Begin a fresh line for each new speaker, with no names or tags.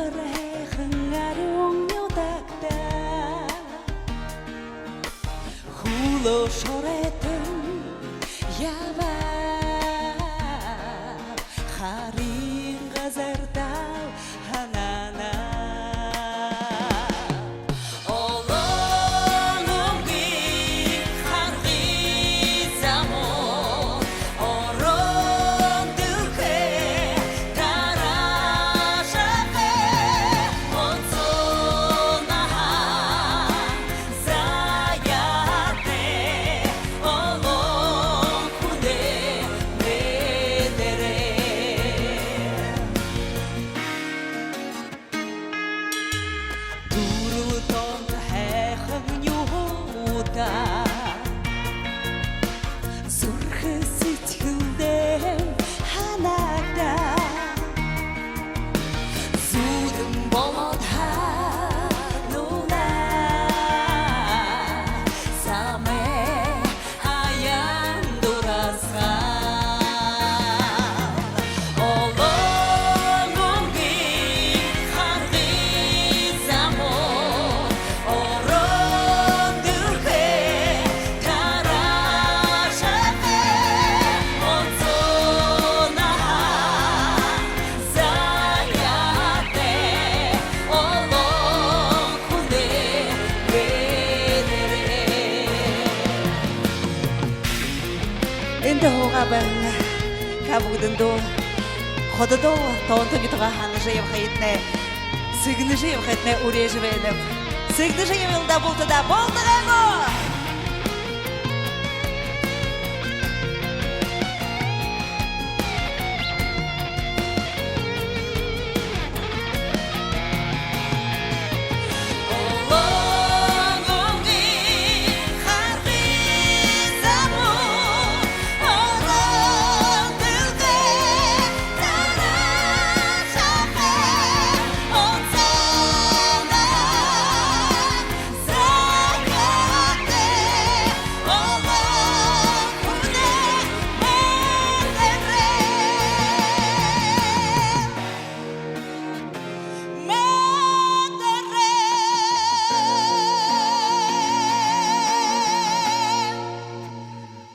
Хрехэн ариун юдагта Хуло шоретэн ява Харин газардал ханана Зүрх сэтгэлдээ ханагдаа Зүрэн болоод хануна Саме аян дурасган Олон өнгийн харгын замон Орон дүрхээ Энд хуугабан кабугдандо хододо тоонтогитога ханажа явхайтне сигнажа явхайтне урежвэнэв сигнажа явилда болтада болтагаго